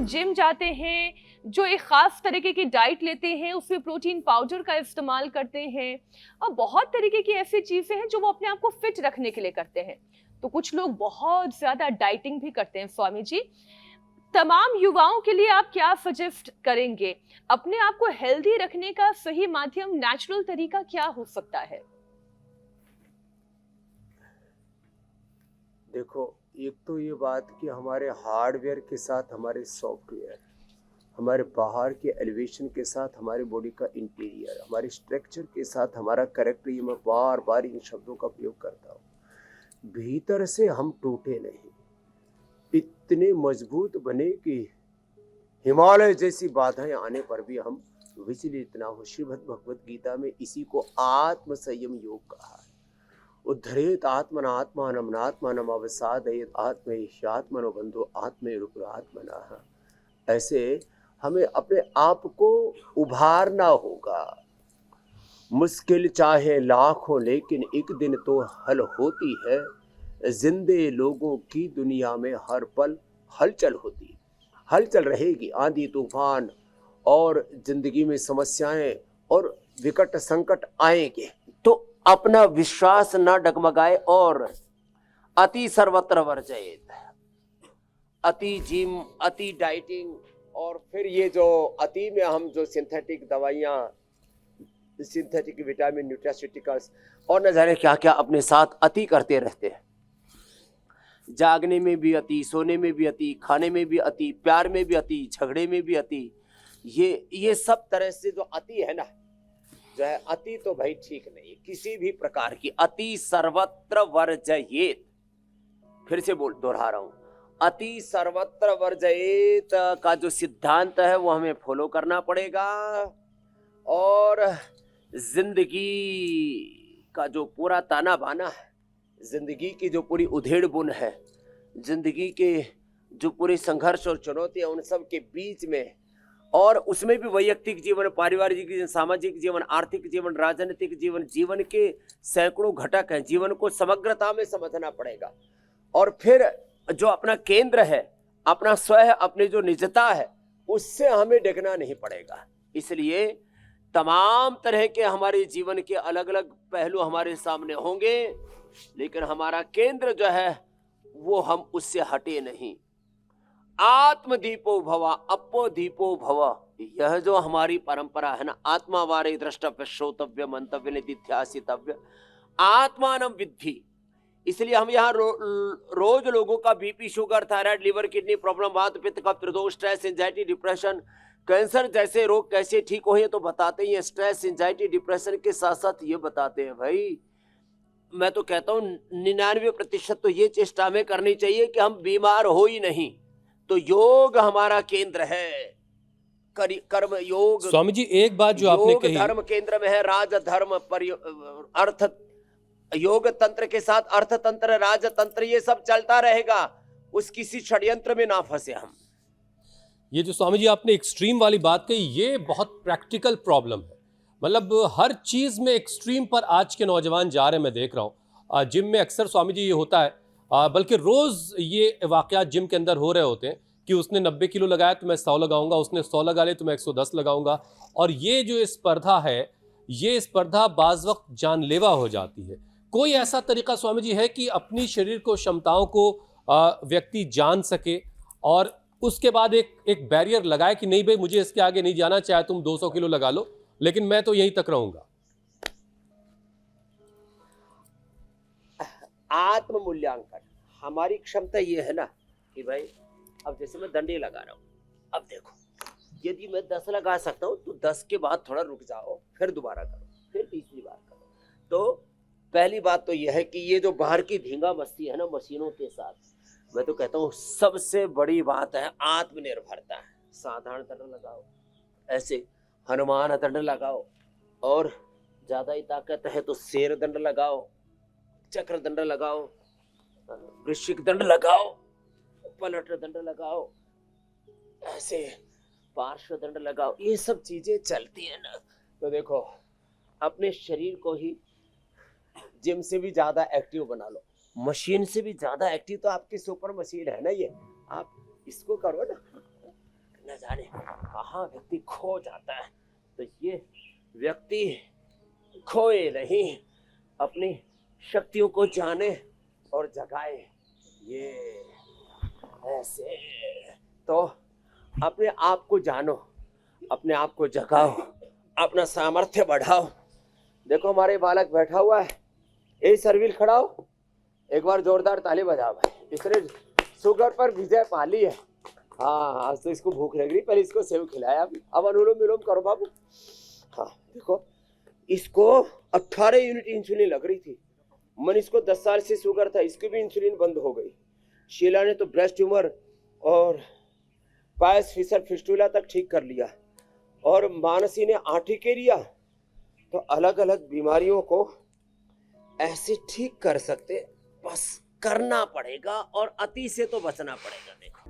Gym जाते हैं, जो एक ख़ास तरीके की डाइट लेते हैं, उसमें प्रोटीन पाउडर का इस्तेमाल करते हैं और बहुत तरीके की ऐसी चीज़ें हैं जो वो अपने आप को फिट रखने के लिए करते हैं। तो कुछ लोग बहुत ज़्यादा डाइटिंग भी करते हैं। स्वामी जी, तमाम युवाओं के लिए आप क्या सजेस्ट करेंगे? अपने आप को हेल्दी रखने का सही माध्यम, नेचुरल तरीका क्या हो सकता है? देखो, एक तो ये बात कि हमारे हार्डवेयर के साथ हमारे सॉफ्टवेयर, हमारे बाहर के एलिवेशन के साथ हमारे बॉडी का इंटीरियर, हमारे स्ट्रक्चर के साथ हमारा कैरेक्टर, ये मैं बार बार इन शब्दों का प्रयोग करता हूँ। भीतर से हम टूटे नहीं, इतने मजबूत बने कि हिमालय जैसी बाधाएं आने पर भी हम विचलित ना हो। श्रीमद् भगवत गीता में इसी को आत्म संयम योग कहा है। उद्धरेत आत्मनात्मानं नात्मानं अवसादयेत आत्मैष्यात्मनो बंधो आत्मैरुपरात्मनः। ऐसे हमें अपने आप को उभारना होगा। मुश्किल चाहे लाख हो, लेकिन एक दिन तो हल होती है। जिंदे लोगों की दुनिया में हर पल हलचल होती है, हलचल रहेगी। आंधी तूफान और जिंदगी में समस्याएं और विकट संकट आएंगे, तो अपना विश्वास न डगमगाए और अति सर्वत्र वर्जयेत। अति जिम, अति डाइटिंग, और फिर ये जो अति में हम जो सिंथेटिक दवाइयाँ, सिंथेटिक विटामिन, न्यूट्रास्यूटिकल्स और न जाने क्या क्या अपने साथ अति करते रहते हैं। जागने में भी अति, सोने में भी अति, खाने में भी अति, प्यार में भी अति, झगड़े में भी अति। ये सब तरह से जो अति है ना, जो है अति तो भाई ठीक नहीं। किसी भी प्रकार की अति सर्वत्र वर्जयेत। फिर से दोहरा रहा हूं, अति सर्वत्र वर्जयेत का जो सिद्धांत है वो हमें फॉलो करना पड़ेगा। और जिंदगी का जो पूरा ताना बाना है, जिंदगी की जो पूरी उधेड़ बुन है, जिंदगी के जो पूरे संघर्ष और चुनौतियां, उन सब के बीच में, और उसमें भी वैयक्तिक जीवन, पारिवारिक जीवन, सामाजिक जीवन, आर्थिक जीवन, राजनीतिक जीवन, जीवन के सैकड़ों घटक हैं। जीवन को समग्रता में समझना पड़ेगा। और फिर जो अपना केंद्र है, अपना स्वयं, अपनी जो निजता है, उससे हमें डिगना नहीं पड़ेगा। इसलिए तमाम तरह के हमारे जीवन के अलग अलग पहलू हमारे सामने होंगे, लेकिन हमारा केंद्र जो है वो हम उससे हटे नहीं। आत्मदीपो भव अपो दीपो भव, यह जो हमारी परंपरा है ना, आत्मा वारे द्रष्टव्य श्रोतव्य मंतव्य निधिध्यासितव्य आत्मानं विद्धि। इसलिए हम यहाँ रोज लोगों का BP, sugar, thyroid, liver, kidney problem, वात, पित्त, कफ, त्रिदोष, स्ट्रेस, एंजाइटी, डिप्रेशन, कैंसर जैसे रोग कैसे ठीक हो, ये तो बताते ही हैं। स्ट्रेस, एंजाइटी, डिप्रेशन के साथ साथ ये बताते हैं भाई, मैं तो कहता हूँ 99% तो ये चेष्टा हमें करनी चाहिए कि हम बीमार हो ही नहीं। तो योग हमारा केंद्र है, कर्म योग। स्वामी जी, एक बात जो आपने कही, धर्म केंद्र में है, राज धर्म अर्थ, योग तंत्र के साथ अर्थ तंत्र, राजतंत्र, ये सब चलता रहेगा। उस किसी षड्यंत्र में ना फंसे हम। ये जो स्वामी जी आपने एक्सट्रीम वाली बात कही, ये बहुत प्रैक्टिकल प्रॉब्लम है। मतलब हर चीज में एक्सट्रीम पर आज के नौजवान जा रहे हैं। मैं देख रहा हूँ जिम में अक्सर स्वामी जी ये होता है, बल्कि रोज ये वाकयात जिम के अंदर हो रहे होते हैं कि उसने 90 किलो लगाया तो मैं 100 लगाऊंगा, उसने 100 लगा लिया तो मैं 110 लगाऊंगा। और ये जो स्पर्धा है, ये स्पर्धा बाज वक्त जानलेवा हो जाती है। कोई ऐसा तरीका स्वामी जी है कि अपनी शरीर को, क्षमताओं को व्यक्ति जान सके और उसके बाद एक बैरियर लगाए कि नहीं भाई, मुझे इसके आगे नहीं जाना, चाहे तुम 200 किलो लगा लो, लेकिन मैं तो यहीं तक रहूंगा। आत्म मूल्यांकन, हमारी क्षमता ये है ना कि भाई, अब जैसे मैं डंडे लगा रहा हूं, अब देखो, यदि मैं 10 लगा सकता हूं तो 10 के बाद थोड़ा रुक जाओ, फिर दोबारा करो, फिर तीसरी बार करो। तो पहली बात तो यह है कि ये जो बाहर की धींगा मस्ती है ना मशीनों के साथ, मैं तो कहता हूँ सबसे बड़ी बात है आत्मनिर्भरता। साधारण दंड लगाओ, ऐसे हनुमान दंड लगाओ, और ज्यादा ही ताकत है तो शेर दंड लगाओ, चक्र दंड लगाओ, वृश्चिक दंड लगाओ, पलट दंड लगाओ, ऐसे पार्श्व दंड लगाओ। ये सब चीजें चलती है ना। तो देखो, अपने शरीर को ही जिम से भी ज्यादा एक्टिव बना लो, मशीन से भी ज्यादा एक्टिव तो आपकी सुपर मशीन है ना ये, आप इसको करो ना। न जाने कहाँ व्यक्ति खो जाता है। तो ये व्यक्ति खोए नहीं, अपनी शक्तियों को जाने और जगाए। ये ऐसे तो अपने आप को जानो, अपने आप को जगाओ, अपना सामर्थ्य बढ़ाओ। देखो हमारे बालक बैठा हुआ है, यही सर्विल खड़ा हो, एक बार जोरदार ताली बजाओ भाई। इसने शुगर पर विजय पा ली है। हाँ, आज तो इसको भूख लग रही, पहले इसको सेव खिलाया। अब अनुलोम विलोम करो बाबू। हाँ देखो, इसको 18 यूनिट इंसुलिन लग रही थी। मनीष को 10 साल से शुगर था, इसकी भी इंसुलिन बंद हो गई। शीला ने तो ब्रेस्ट ट्यूमर और पायस फिशर फिस्टुला तक ठीक कर लिया, और मानसी ने आंटी के लिया। तो अलग अलग बीमारियों को ऐसे ठीक कर सकते, बस करना पड़ेगा और अति से तो बचना पड़ेगा। देखो